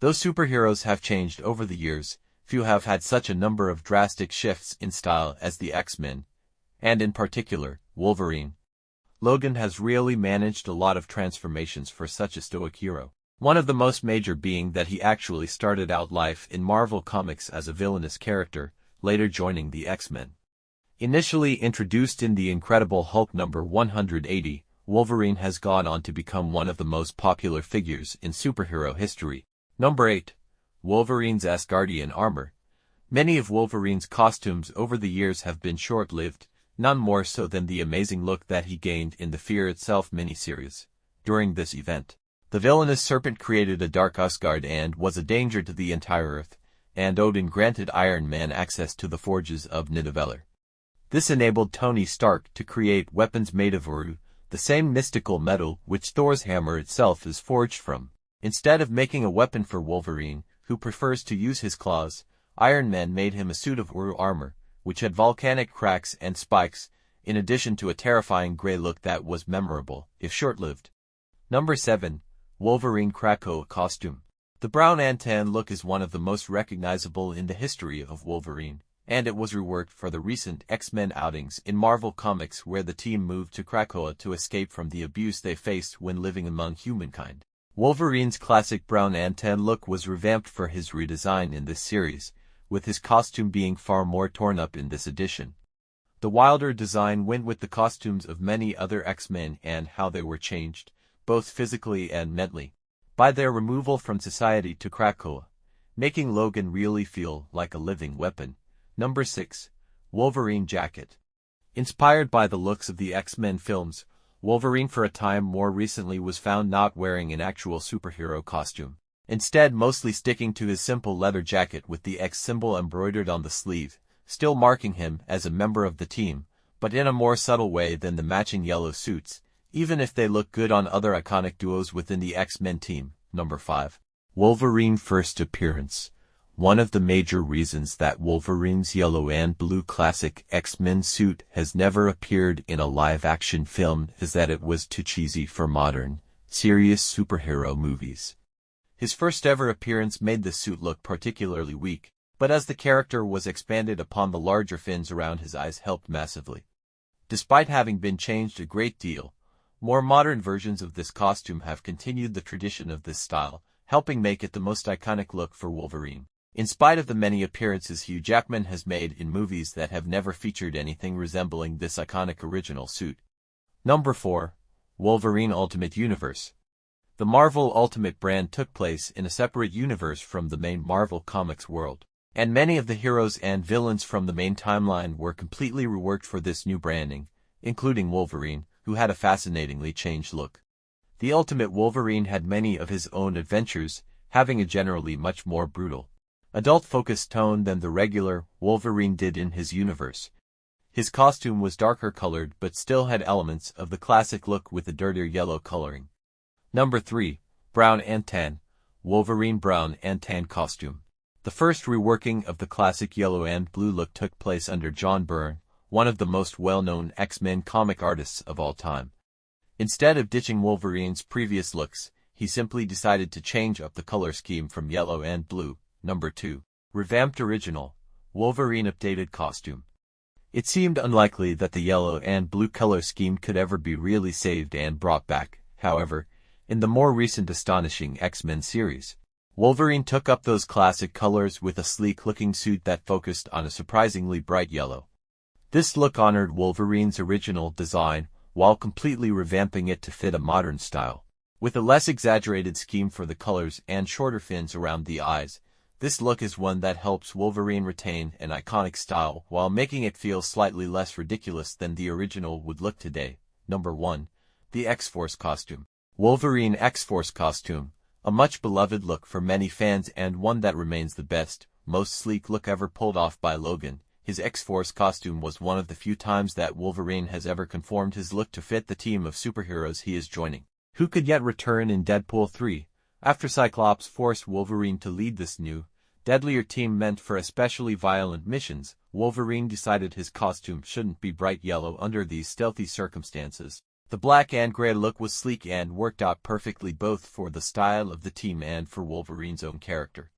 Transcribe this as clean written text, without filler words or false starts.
Though superheroes have changed over the years, few have had such a number of drastic shifts in style as the X-Men, and in particular, Wolverine. Logan has really managed a lot of transformations for such a stoic hero. One of the most major being that he actually started out life in Marvel Comics as a villainous character, later joining the X-Men. Initially introduced in The Incredible Hulk number 180, Wolverine has gone on to become one of the most popular figures in superhero history. Number 8. Wolverine's Asgardian armor. Many of Wolverine's costumes over the years have been short-lived, none more so than the amazing look that he gained in the Fear Itself miniseries. During this event, the villainous serpent created a dark Asgard and was a danger to the entire Earth, and Odin granted Iron Man access to the forges of Nidavellir. This enabled Tony Stark to create weapons made of Uru, the same mystical metal which Thor's hammer itself is forged from. Instead of making a weapon for Wolverine, who prefers to use his claws, Iron Man made him a suit of Uru armor, which had volcanic cracks and spikes, in addition to a terrifying gray look that was memorable, if short-lived. Number 7. Wolverine CCO Costume. The brown and tan look is one of the most recognizable in the history of Wolverine, and it was reworked for the recent X-Men outings in Marvel Comics where the team moved to Krakoa to escape from the abuse they faced when living among humankind. Wolverine's classic brown and tan look was revamped for his redesign in this series, with his costume being far more torn up in this edition. The wilder design went with the costumes of many other X-Men and how they were changed, both physically and mentally, by their removal from society to Krakoa, making Logan really feel like a living weapon. Number 6. Wolverine Jacket. Inspired by the looks of the X-Men films, Wolverine for a time more recently was found not wearing an actual superhero costume, instead mostly sticking to his simple leather jacket with the X symbol embroidered on the sleeve, still marking him as a member of the team, but in a more subtle way than the matching yellow suits, even if they look good on other iconic duos within the X-Men team. Number 5. Wolverine first appearance. One of the major reasons that Wolverine's yellow and blue classic X-Men suit has never appeared in a live-action film is that it was too cheesy for modern, serious superhero movies. His first-ever appearance made the suit look particularly weak, but as the character was expanded upon, the larger fins around his eyes helped massively. Despite having been changed a great deal, more modern versions of this costume have continued the tradition of this style, helping make it the most iconic look for Wolverine. In spite of the many appearances Hugh Jackman has made in movies that have never featured anything resembling this iconic original suit. Number 4. Wolverine Ultimate Universe. The Marvel Ultimate brand took place in a separate universe from the main Marvel Comics world, and many of the heroes and villains from the main timeline were completely reworked for this new branding, including Wolverine, who had a fascinatingly changed look. The Ultimate Wolverine had many of his own adventures, having a generally much more brutal, adult-focused tone than the regular Wolverine did in his universe. His costume was darker colored but still had elements of the classic look with a dirtier yellow coloring. Number 3. Brown and Tan. Wolverine Brown and Tan Costume. The first reworking of the classic yellow and blue look took place under John Byrne, one of the most well-known X-Men comic artists of all time. Instead of ditching Wolverine's previous looks, he simply decided to change up the color scheme from yellow and blue. Number 2. Revamped Original. Wolverine Updated Costume. It seemed unlikely that the yellow and blue color scheme could ever be really saved and brought back, however, in the more recent astonishing X-Men series. Wolverine took up those classic colors with a sleek-looking suit that focused on a surprisingly bright yellow. This look honored Wolverine's original design, while completely revamping it to fit a modern style. With a less exaggerated scheme for the colors and shorter fins around the eyes, this look is one that helps Wolverine retain an iconic style while making it feel slightly less ridiculous than the original would look today. Number 1. The XForce Costume. Wolverine XForce Costume. A much beloved look for many fans and one that remains the best, most sleek look ever pulled off by Logan. His X-Force costume was one of the few times that Wolverine has ever conformed his look to fit the team of superheroes he is joining, who could yet return in Deadpool 3. After Cyclops forced Wolverine to lead this new, deadlier team meant for especially violent missions, Wolverine decided his costume shouldn't be bright yellow under these stealthy circumstances. The black and gray look was sleek and worked out perfectly both for the style of the team and for Wolverine's own character.